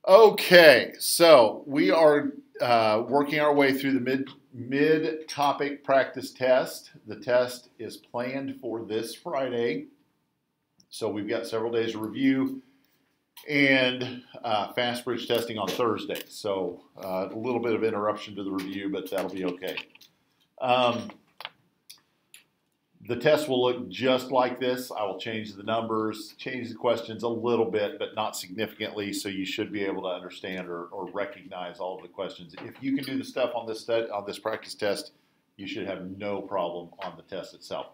Okay, so we are working our way through the mid topic practice test. The test is planned for this Friday, so we've got several days of review and fast bridge testing on Thursday. So a little bit of interruption to the review, but that'll be okay. The test will look just like this. I will change the numbers, change the questions a little bit, but not significantly, so you should be able to understand or recognize all of the questions. If you can do the stuff on this practice test, you should have no problem on the test itself.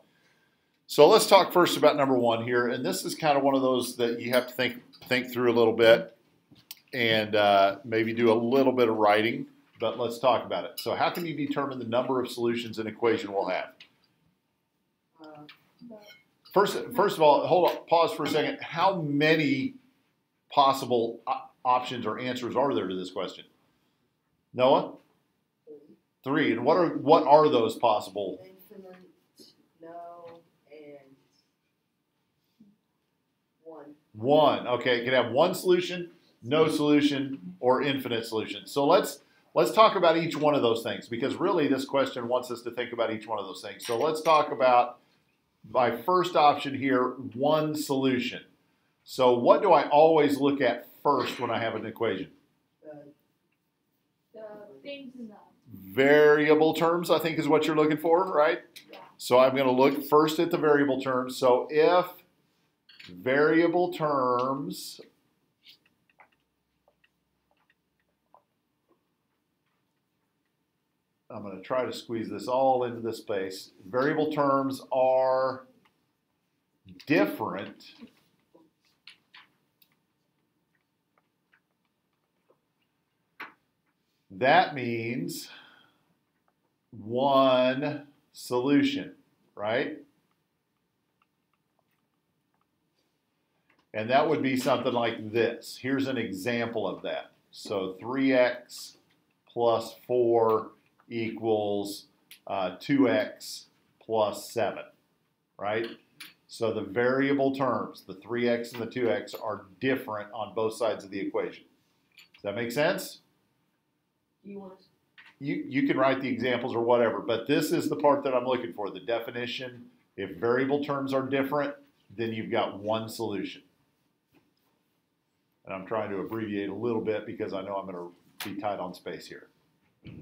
So let's talk first about number one here, and this is kind of one of those that you have to think through a little bit and maybe do a little bit of writing, but let's talk about it. So how can you determine the number of solutions an equation will have? First of all, hold on, pause for a second. How many possible options or answers are there to this question? Noah? Three. And what are those possible? Infinite, no, and one. One. Okay, it can have one solution, no solution, or infinite solution. So let's talk about each one of those things, because really this question wants us to think about each one of those things. So let's talk about my first option here, one solution. So what do I always look at first when I have an equation? The things in the Variable terms, I think, is what you're looking for, right? Yeah. So I'm going to look first at the variable terms. So if variable terms I'm going to try to squeeze this all into this space. Variable terms are different that means one solution, right? And that would be something like this. Here's an example of that. So 3x plus 4 equals 2x plus 7, right? So the variable terms, the 3x and the 2x, are different on both sides of the equation. Does that make sense? You can write the examples or whatever, but this is the part that I'm looking for, the definition. If variable terms are different, then you've got one solution. And I'm trying to abbreviate a little bit because I know I'm going to be tight on space here.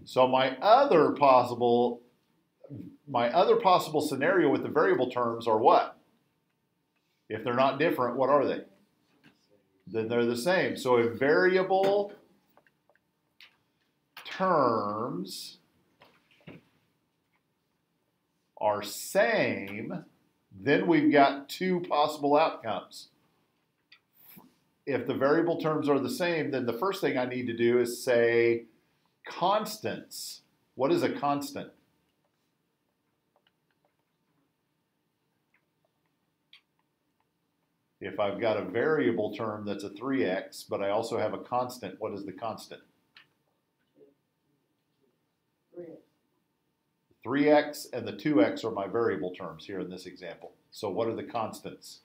So my other possible scenario with the variable terms are what? If they're not different, what are they? Then they're the same. So if variable terms are same, then we've got two possible outcomes. If the variable terms are the same, then the first thing I need to do is say constants. What is a constant? If I've got a variable term that's a 3x, but I also have a constant, what is the constant? 3x and the 2x are my variable terms here in this example. So what are the constants?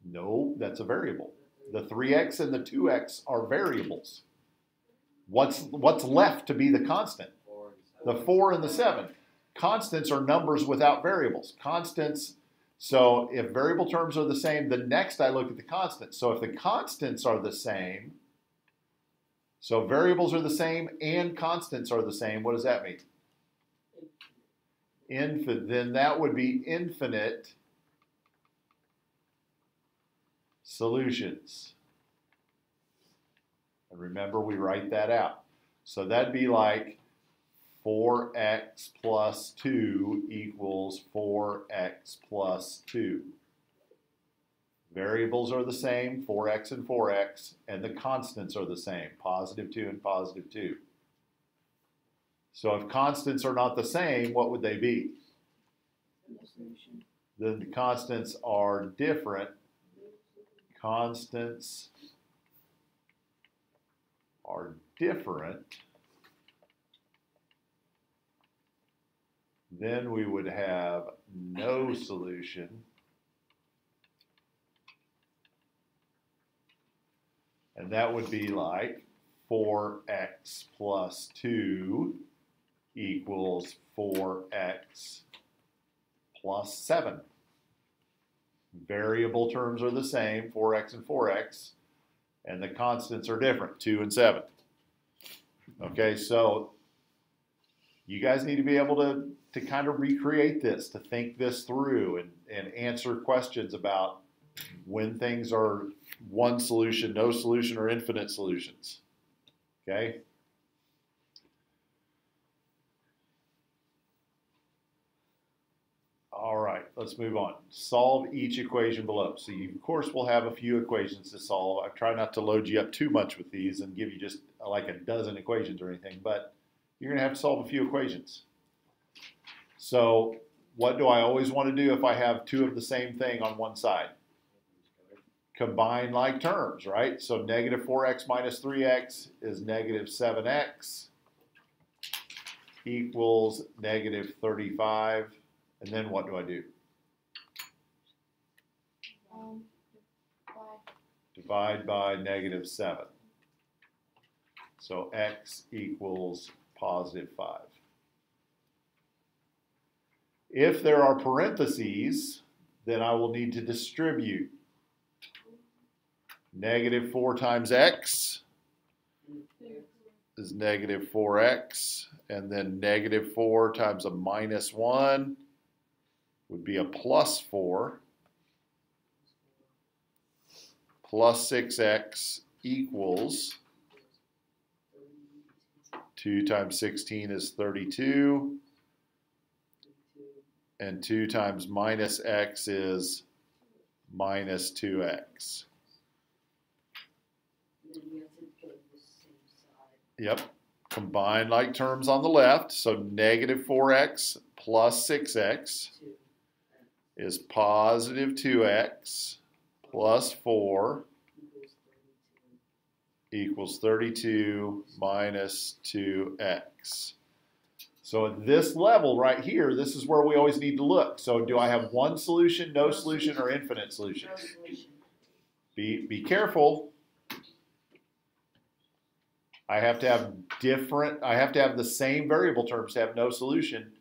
No, that's a variable. The 3x and the 2x are variables. What's left to be the constant? The 4 and the 7. Constants are numbers without variables. Constants, so if variable terms are the same, then next I look at the constants. So if the constants are the same, so variables are the same and constants are the same, what does that mean? Infinite. Then that would be infinite solutions. And remember, we write that out. So that'd be like 4x plus 2 equals 4x plus 2. Variables are the same, 4x and 4x, and the constants are the same, positive 2 and positive 2. So if constants are not the same, what would they be? Then the constants are different. Constants are different. Then we would have no solution. And that would be like 4x plus 2 equals 4x plus 7. Variable terms are the same, 4x and 4x, and the constants are different, 2 and 7. Okay, so you guys need to be able to kind of recreate this, to think this through and answer questions about when things are one solution, no solution, or infinite solutions. Okay? All right, let's move on. Solve each equation below. So you, of course, will have a few equations to solve. I try not to load you up too much with these and give you just like a dozen equations or anything, but you're going to have to solve a few equations. So what do I always want to do if I have two of the same thing on one side? Combine like terms, right? So negative 4x minus 3x is negative 7x equals negative 35. And then what do I do? Divide by negative 7. So x equals positive 5. If there are parentheses, then I will need to distribute. Negative 4 times x is negative 4x, and then negative 4 times a minus 1 would be a plus 4, plus 6x equals 2 times 16 is 32, and 2 times minus x is minus 2x. Yep, combine like terms on the left, so negative 4x plus 6x is positive 2x plus 4 equals 32 minus 2x. So at this level right here, this is where we always need to look. So do I have one solution, no solution, or infinite solutions? Be careful. I have to have the same variable terms to have no solution.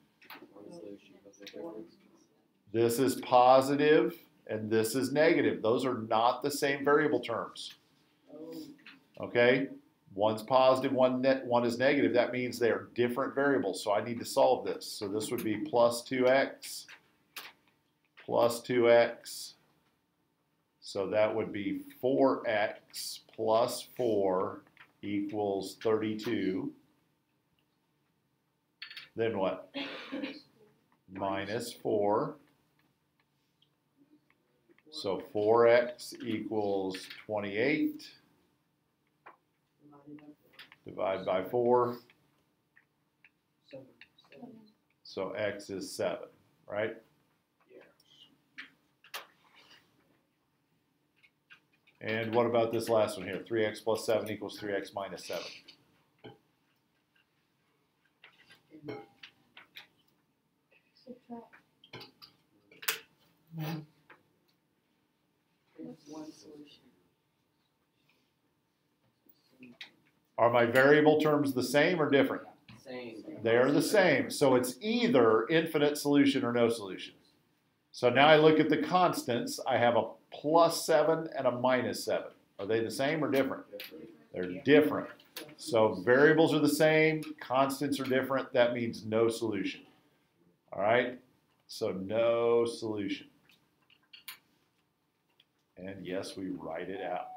This is positive and this is negative. Those are not the same variable terms. Okay? One's positive, one is negative. That means they are different variables. So I need to solve this. So this would be plus 2x plus 2x. So that would be 4x plus 4 equals 32. Then what? Minus 4. So 4x equals 28. Divide by 4. So x is 7, right? And what about this last one here? 3x plus 7 equals 3x minus 7. Are my variable terms the same or different? Same. They are the same. So it's either infinite solution or no solution. So now I look at the constants. I have a plus 7 and a minus 7. Are they the same or different? They're different. So variables are the same. Constants are different. That means no solution. All right? So no solution. And yes, we write it out.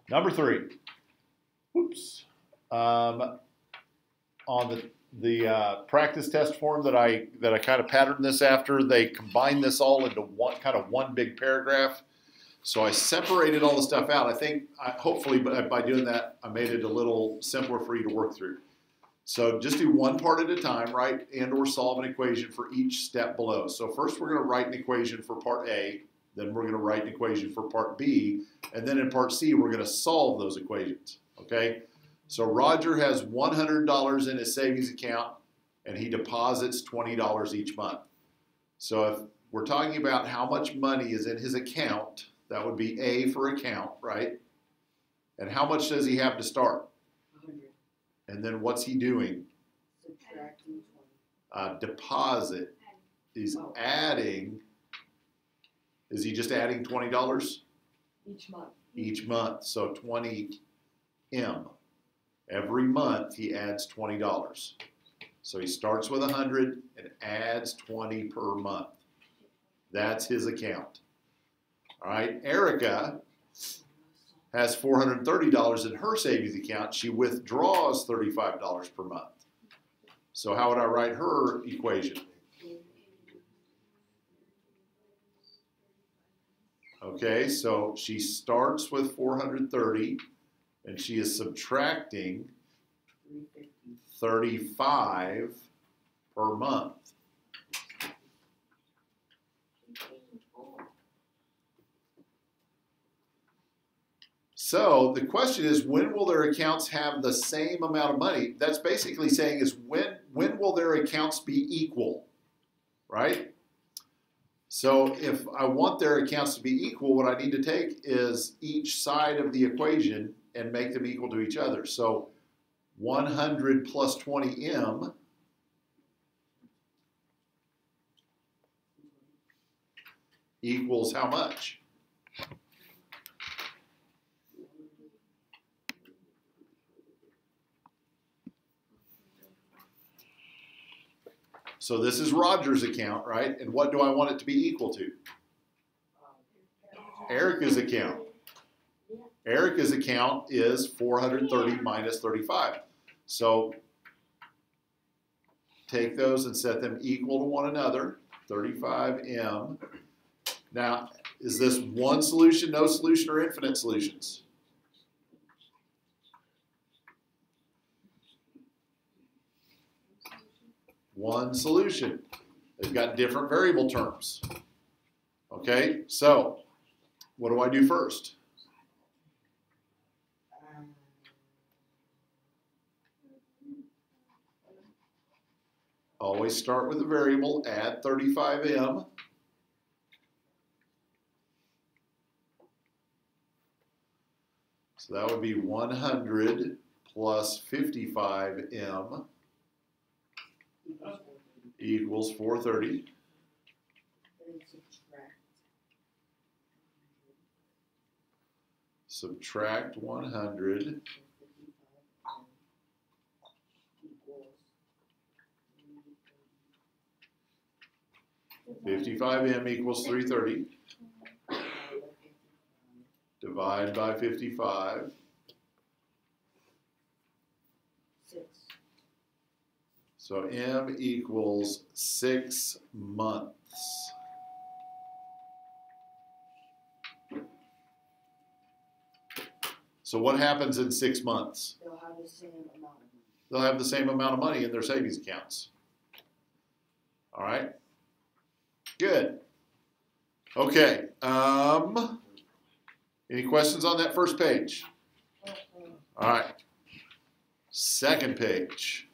Number 3. Whoops. On the practice test form that I kind of patterned this after, they combined this all into one big paragraph. So I separated all the stuff out. I think hopefully by doing that, I made it a little simpler for you to work through. So just do one part at a time, right? And or solve an equation for each step below. So first we're going to write an equation for part A. Then we're going to write an equation for part B. And then in part C, we're going to solve those equations, okay? So Roger has $100 in his savings account, and he deposits $20 each month. So we're talking about how much money is in his account. That would be A for account, right? And how much does he have to start? 100. And then what's he doing? Subtracting 20. Deposit. He's adding. Is he just adding $20 Each month. each month? So 20M. Every month he adds $20. So he starts with 100 and adds 20 per month. That's his account. All right, Erica has $430 in her savings account. She withdraws $35 per month. So how would I write her equation? Okay, so she starts with 430 and she is subtracting 350. 35 per month. So the question is, when will their accounts have the same amount of money? That's basically saying is when will their accounts be equal, right? So if I want their accounts to be equal, what I need to take is each side of the equation and make them equal to each other. So 100 plus 20M equals how much? So this is Roger's account, right? And what do I want it to be equal to? Erica's account. Erica's account is 430 minus 35. So take those and set them equal to one another, 35M. Now, is this one solution, no solution, or infinite solutions? One solution. They've got different variable terms. Okay, so what do I do first? Always start with a variable, add 35M. So that would be 100 plus 55M equals 430. And Subtract 100. equals 55M equals 330. Divide by 55. 6. So M equals 6 months. So what happens in 6 months? They'll have the same amount of money. They'll have the same amount of money in their savings accounts. All right. Good. Okay. Any questions on that first page? All right. Second page.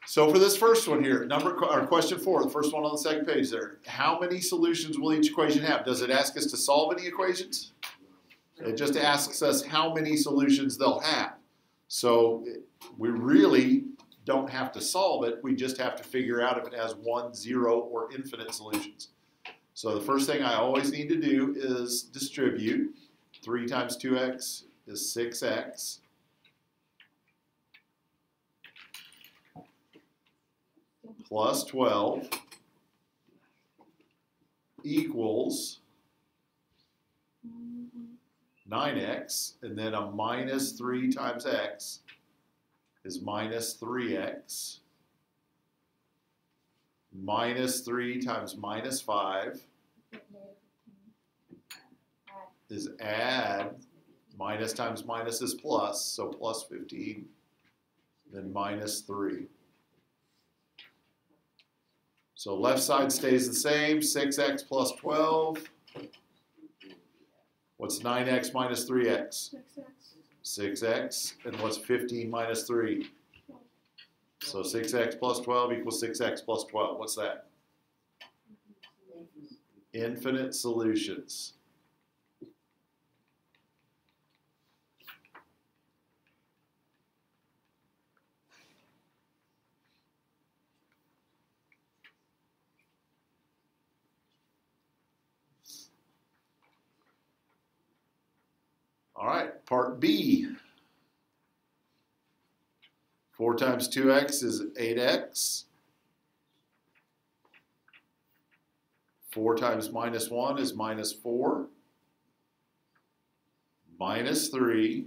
So for this first one here, question 4, the first one on the second page there, how many solutions will each equation have? Does it ask us to solve any equations? It just asks us how many solutions they'll have. So we really don't have to solve it. We just have to figure out if it has 1, 0, or infinite solutions. So the first thing I always need to do is distribute. 3 times 2x is 6x. Plus 12 equals 9x, and then a minus 3 times x is minus 3x. Minus 3 times minus 5 is add. Minus times minus is plus, so plus 15, then minus 3. So left side stays the same, 6x plus 12. What's 9x minus 3x? 6x. And what's 15 minus 3? So 6x plus 12 equals 6x plus 12. What's that? Infinite solutions. All right, part B. 4 times 2x is 8x. 4 times minus 1 is minus 4. Minus 3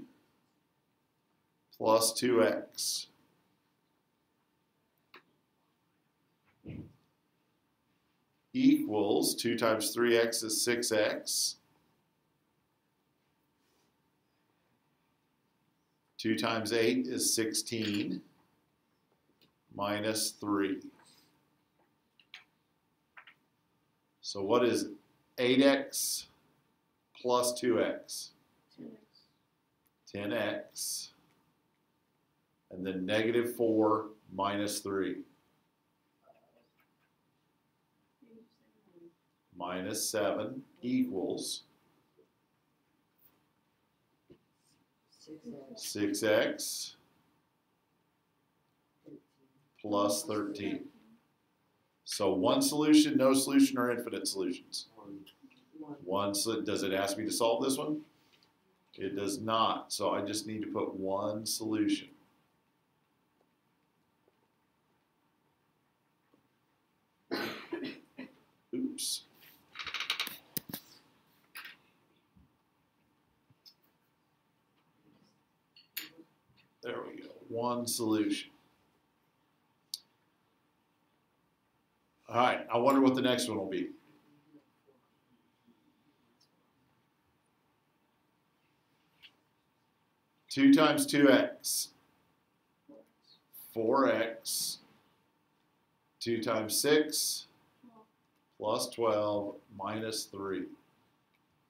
plus 2x. Equals 2 times 3x is 6x. 2 times 8 is 16 minus 3. So what is 8x plus 2x? 10x. And then negative 4 minus 3. Minus 7 equals 6x plus 13. So one solution, no solution, or infinite solutions? One. So does it ask me to solve this one? It does not. So I just need to put one solution. Oops. There we go. One solution. All right. I wonder what the next one will be. Two times 2x. 4x. 2 times 6 plus 12 minus 3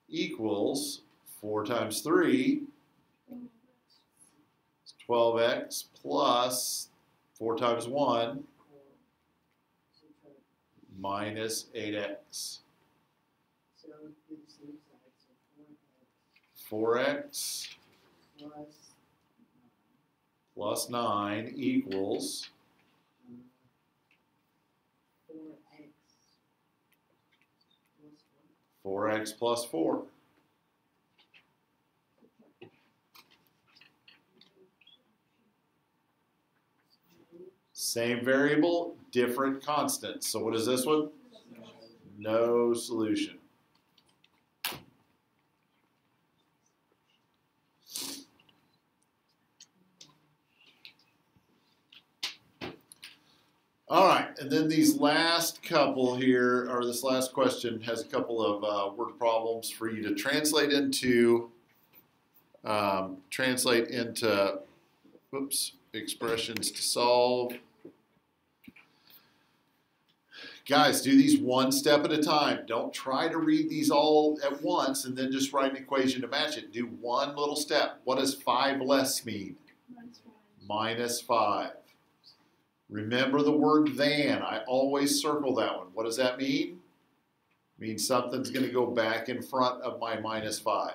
equals 4 times 3 is 12x plus 4 times 1 minus 8x. 4x plus 9 equals 4x plus 4. Same variable, different constants. So what is this one? No solution. All right, and then these last couple here, or this last question has a couple of word problems for you to translate into expressions to solve. Guys, do these one step at a time. Don't try to read these all at once and then just write an equation to match it. Do one little step. What does 5 less mean? Minus 5. Remember the word than. I always circle that one. What does that mean? It means something's going to go back in front of my minus 5.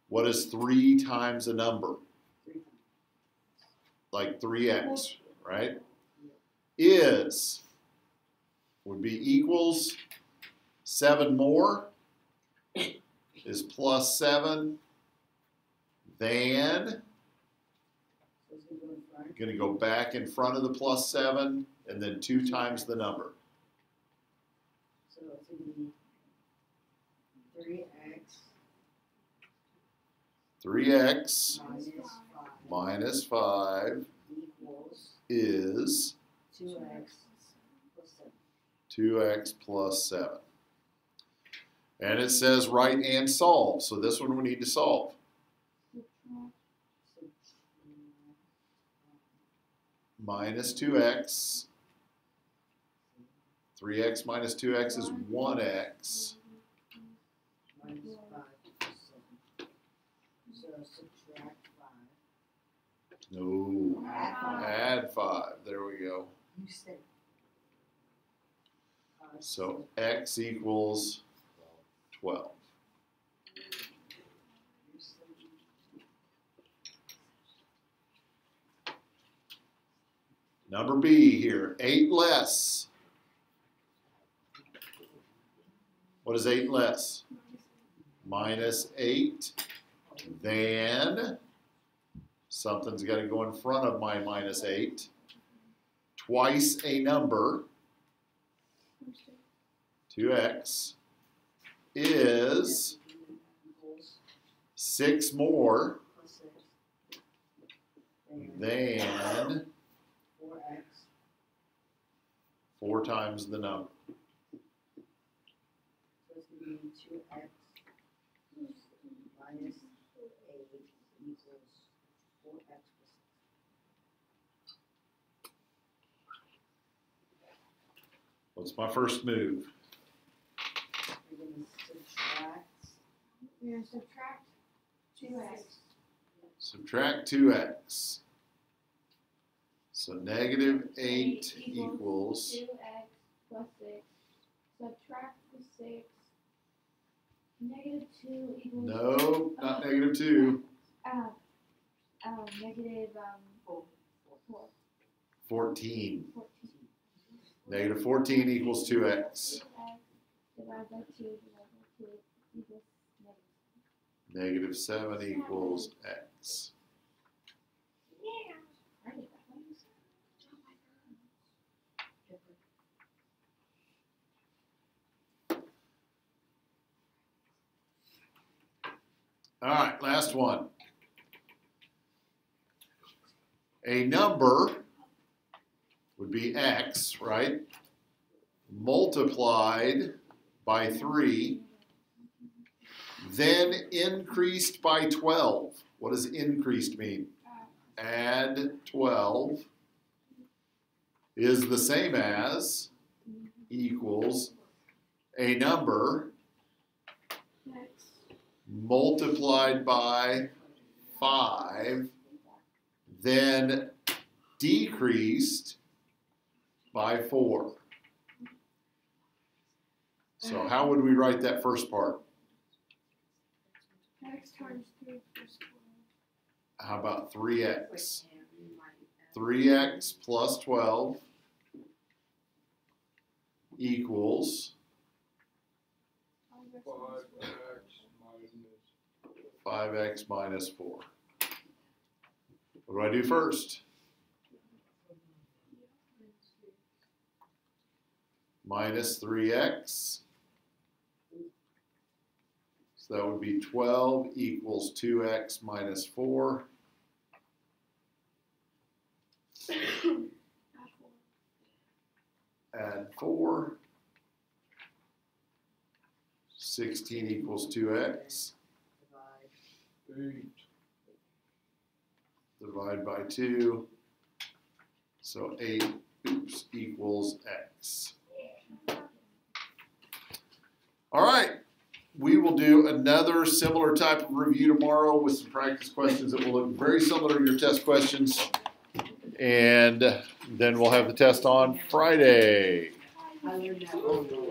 What is 3 times a number? Like 3x, right? Is would be equals 7 more is plus 7 than, going to go back in front of the plus 7 and then 2 times the number. So it's going to be 3x 3x minus 5 equals is 2x plus 7. And it says write and solve. So this one we need to solve. Minus 2x. 3x minus 2x is 1x. minus 5 plus 7. So subtract 5. No. Add 5. There we go. You said So x equals 12. Number B here, 8 less. What is 8 less? Minus 8 than, something's got to go in front of my minus 8, twice a number, 2x, is 6 more than 4 times the number. So it's going to be 2x minus 8 equals 4x plus 6. What's my first move? We're going to subtract 2x. Subtract 2x. So negative 8 equals 2x plus 6. Subtract the 6. Negative 2 equals. no, not negative 2. Negative 4. 14. 14. Negative 14 equals 2x. 2x divided by 2 equals negative. Negative 7 equals x. Yeah. I did that one. All right, last one. A number would be x, right? Multiplied by 3, then increased by 12. What does increased mean? Add 12 is the same as equals a number multiplied by 5, then decreased by 4. So how would we write that first part? X times 3 plus 12. How about 3x? 3x plus 12 equals 5x minus 4. What do I do first? Minus 3x. So that would be 12 equals 2x minus 4. Add 4. 16 equals 2x. Divide by 2. So 8 equals x. All right. We will do another similar type of review tomorrow with some practice questions that will look very similar to your test questions. And then we'll have the test on Friday. I learned that